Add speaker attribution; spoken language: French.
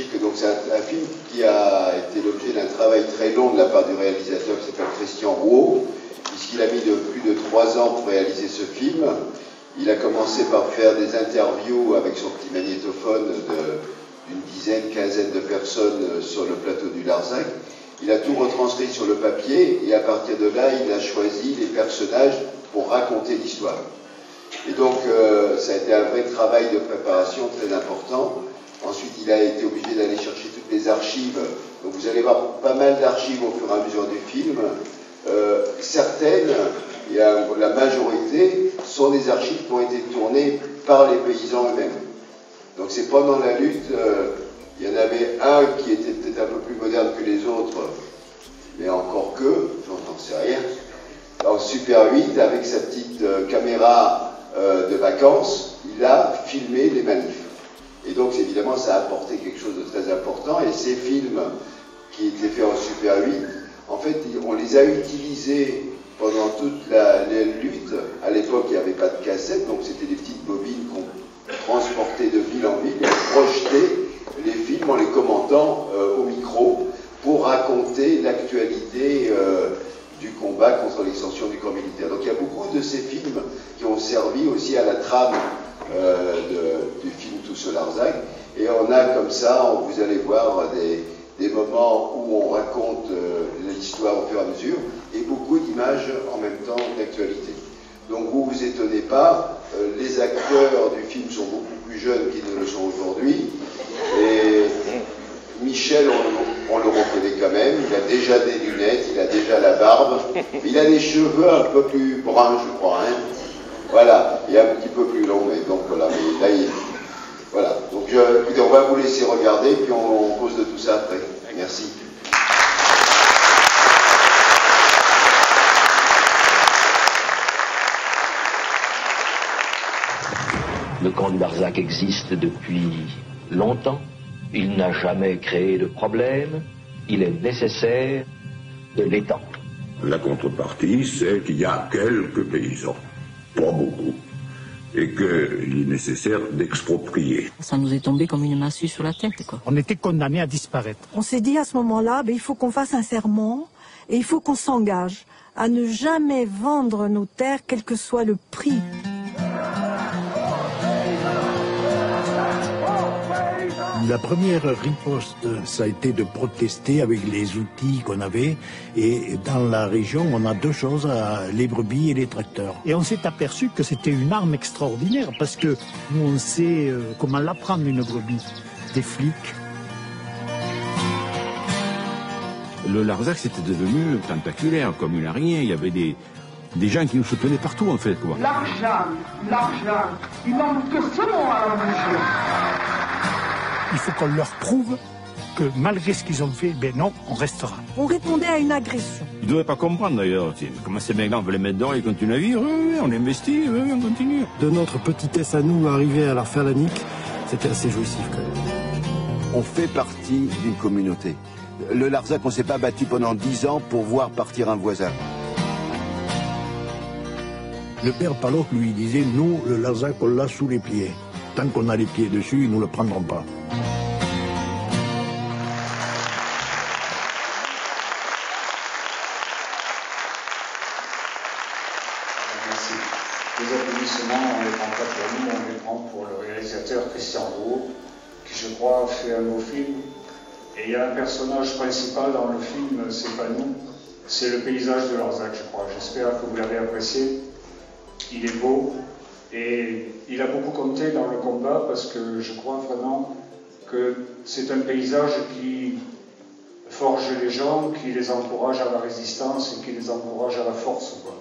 Speaker 1: sachiez que c'est un film qui a été l'objet d'un travail très long de la part du réalisateur qui s'appelle Christian Rouault, puisqu'il a mis plus de 3 ans pour réaliser ce film. Il a commencé par faire des interviews avec son petit magnétophone d'une dizaine, quinzaine de personnes sur le plateau du Larzac. Il a tout retranscrit sur le papier et à partir de là, il a choisi les personnages pour raconter l'histoire. Et donc, ça a été un vrai travail de préparation très important. Ensuite, il a été obligé d'aller chercher toutes les archives. Donc, vous allez voir pas mal d'archives au fur et à mesure du film. Certaines, la majorité, sont des archives qui ont été tournées par les paysans eux-mêmes. Donc, c'est pendant la lutte, il y en avait un qui était peut-être un peu plus moderne que les autres, mais encore que, j'en sais rien. En Super 8, avec sa petite caméra de vacances, il a filmé les manifs. Et donc, évidemment, ça a apporté quelque chose de très important. Et ces films qui étaient faits en Super 8, en fait, on les a utilisés pendant toute la lutte. À l'époque, il n'y avait pas de cassette, donc c'était des petites bobines qu'on transportait de ville en ville. Et on projetait les films en les commentant au micro pour raconter l'actualité du combat contre l'extension du corps militaire. Donc il y a beaucoup de ces films qui ont servi aussi à la trame du film Tous au Larzac. Et on a comme ça, vous allez voir des moments où on raconte l'histoire au fur et à mesure, et beaucoup d'images en même temps d'actualité. Donc vous vous étonnez pas, les acteurs du film sont beaucoup plus jeunes qu'ils ne le sont aujourd'hui, et Michel, on le reconnaît quand même, il a déjà des lunettes, il a déjà la barbe, il a des cheveux un peu plus bruns, je crois, hein. Voilà, et un petit peu plus long, mais donc voilà, mais là, voilà. Donc écoutez, on va vous laisser regarder, puis on cause de tout ça après. Merci.
Speaker 2: Le camp du Larzac existe depuis longtemps. Il n'a jamais créé de problème. Il est nécessaire de l'étendre.
Speaker 3: La contrepartie, c'est qu'il y a quelques paysans, pas beaucoup, et qu'il est nécessaire d'exproprier.
Speaker 4: Ça nous est tombé comme une massue sur la tête, quoi.
Speaker 5: On était condamnés à disparaître.
Speaker 6: On s'est dit à ce moment-là, il faut qu'on fasse un serment et il faut qu'on s'engage à ne jamais vendre nos terres, quel que soit le prix.
Speaker 5: La première riposte, ça a été de protester avec les outils qu'on avait. Et dans la région, on a 2 choses, les brebis et les tracteurs. Et on s'est aperçu que c'était une arme extraordinaire, parce que nous, on sait comment l'apprendre une brebis. Des flics.
Speaker 7: Le Larzac, c'était devenu tentaculaire, comme une araignée. Il y avait des gens qui nous soutenaient partout, en fait, quoi.
Speaker 8: L'argent, il manque que ce mot à la bouche.
Speaker 5: Il faut qu'on leur prouve que malgré ce qu'ils ont fait, ben non, on restera.
Speaker 6: On répondait à une agression.
Speaker 7: Ils ne devaient pas comprendre d'ailleurs. Comment ces mecs-là, on veut les mettre dehors, ils continuent à vivre. Oui, on investit, oui, on continue.
Speaker 9: De notre petitesse à nous, arriver à leur faire la nique, c'était assez jouissif quand même.
Speaker 10: On fait partie d'une communauté. Le Larzac, on ne s'est pas battu pendant 10 ans pour voir partir un voisin.
Speaker 5: Le père Palot lui disait, nous, le Larzac, on l'a sous les pieds. Tant qu'on a les pieds dessus, ils ne le prendront pas.
Speaker 11: Merci. Les applaudissements, on les prend pas pour nous, on les prend pour le réalisateur Christian Rouault, qui je crois fait un beau film. Et il y a un personnage principal dans le film, c'est pas nous, c'est le paysage de Larzac, je crois. J'espère que vous l'avez apprécié. Il est beau. Et il a beaucoup compté dans le combat parce que je crois vraiment que c'est un paysage qui forge les gens, qui les encourage à la résistance et qui les encourage à la force, quoi.